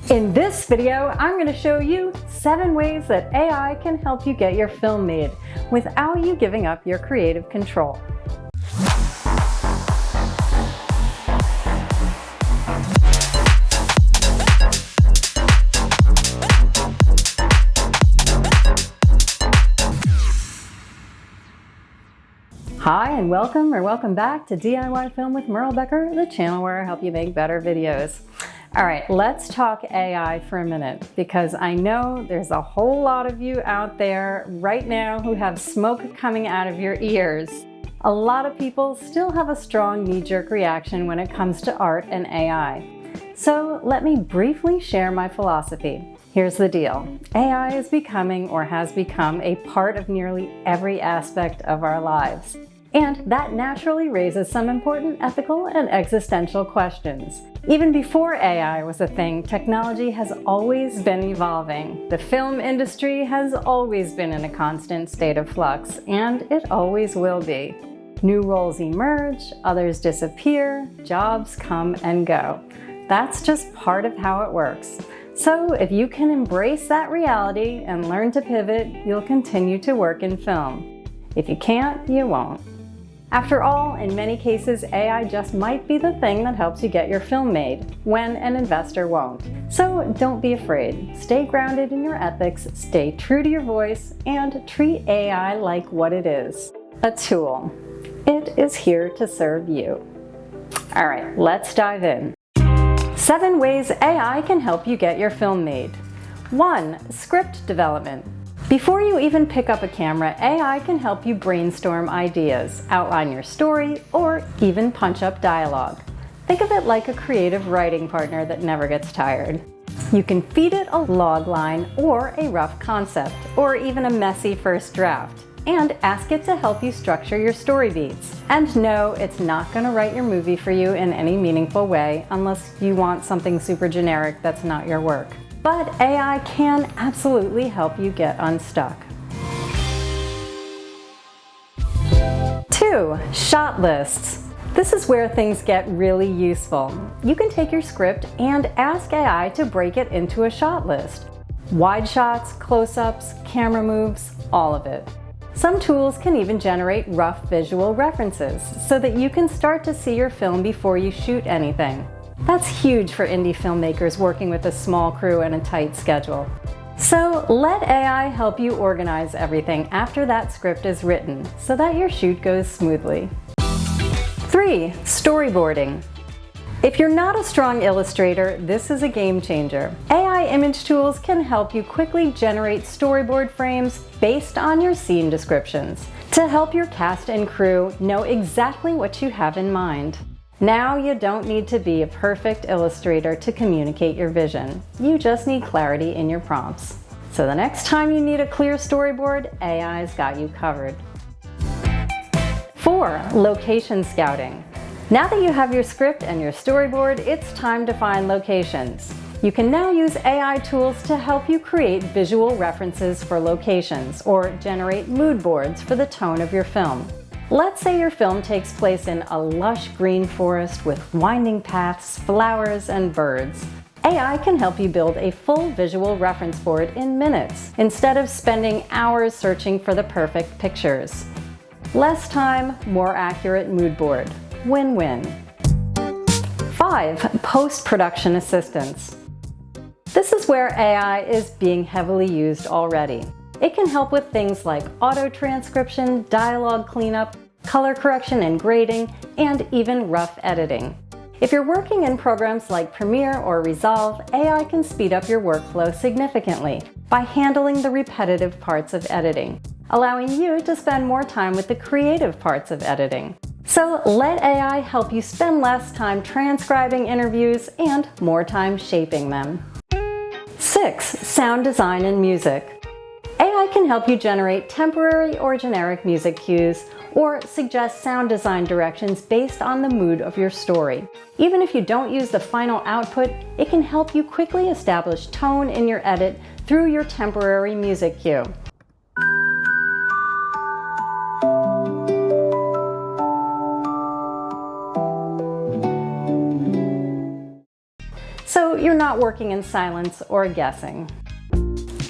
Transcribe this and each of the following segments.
In this video, I'm going to show you 7 ways that AI can help you get your film made without you giving up your creative control. Hi and welcome back to DIY Film with Merle Becker, the channel where I help you make better videos. All right, let's talk AI for a minute because I know there's a whole lot of you out there right now who have smoke coming out of your ears. A lot of people still have a strong knee-jerk reaction when it comes to art and AI. So let me briefly share my philosophy. Here's the deal. AI is becoming or has become a part of nearly every aspect of our lives. And that naturally raises some important ethical and existential questions. Even before AI was a thing, technology has always been evolving. The film industry has always been in a constant state of flux, and it always will be. New roles emerge, others disappear, jobs come and go. That's just part of how it works. So if you can embrace that reality and learn to pivot, you'll continue to work in film. If you can't, you won't. After all, in many cases, AI just might be the thing that helps you get your film made, when an investor won't. So don't be afraid. Stay grounded in your ethics, stay true to your voice, and treat AI like what it is, a tool. It is here to serve you. All right, let's dive in. 7 ways AI can help you get your film made. 1. Script development. Before you even pick up a camera, AI can help you brainstorm ideas, outline your story, or even punch up dialogue. Think of it like a creative writing partner that never gets tired. You can feed it a log line or a rough concept, or even a messy first draft, and ask it to help you structure your story beats. And no, it's not going to write your movie for you in any meaningful way unless you want something super generic that's not your work. But AI can absolutely help you get unstuck. 2. Shot lists. This is where things get really useful. You can take your script and ask AI to break it into a shot list. Wide shots, close-ups, camera moves, all of it. Some tools can even generate rough visual references so that you can start to see your film before you shoot anything. That's huge for indie filmmakers working with a small crew and a tight schedule. So let AI help you organize everything after that script is written so that your shoot goes smoothly. 3. Storyboarding. If you're not a strong illustrator, this is a game changer. AI image tools can help you quickly generate storyboard frames based on your scene descriptions to help your cast and crew know exactly what you have in mind. Now you don't need to be a perfect illustrator to communicate your vision. You just need clarity in your prompts. So the next time you need a clear storyboard, AI's got you covered. 4. Location scouting. Now that you have your script and your storyboard, it's time to find locations. You can now use AI tools to help you create visual references for locations or generate mood boards for the tone of your film. Let's say your film takes place in a lush green forest with winding paths, flowers, and birds. AI can help you build a full visual reference board in minutes, instead of spending hours searching for the perfect pictures. Less time, more accurate mood board. Win-win. 5. Post-production assistance. This is where AI is being heavily used already. It can help with things like auto-transcription, dialogue cleanup, color correction and grading, and even rough editing. If you're working in programs like Premiere or Resolve, AI can speed up your workflow significantly by handling the repetitive parts of editing, allowing you to spend more time with the creative parts of editing. So let AI help you spend less time transcribing interviews and more time shaping them. 6. Sound design and music. AI can help you generate temporary or generic music cues or suggest sound design directions based on the mood of your story. Even if you don't use the final output, it can help you quickly establish tone in your edit through your temporary music cue. So you're not working in silence or guessing.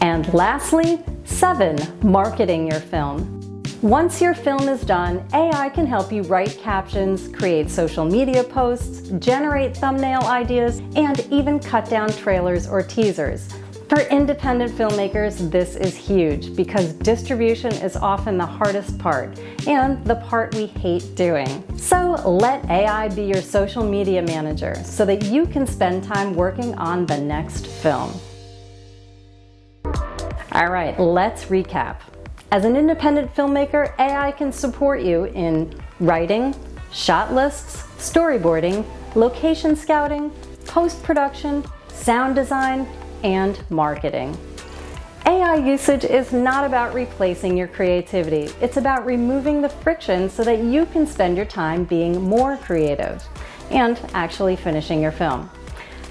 And lastly, 7, marketing your film. Once your film is done, AI can help you write captions, create social media posts, generate thumbnail ideas, and even cut down trailers or teasers. For independent filmmakers, this is huge because distribution is often the hardest part and the part we hate doing. So let AI be your social media manager so that you can spend time working on the next film. All right, let's recap. As an independent filmmaker, AI can support you in writing, shot lists, storyboarding, location scouting, post-production, sound design, and marketing. AI usage is not about replacing your creativity. It's about removing the friction so that you can spend your time being more creative and actually finishing your film.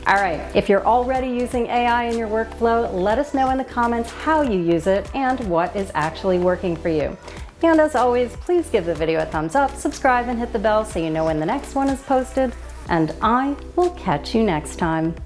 All right, if you're already using AI in your workflow, let us know in the comments how you use it and what is actually working for you. And as always, please give the video a thumbs up, subscribe, and hit the bell so you know when the next one is posted. And I will catch you next time.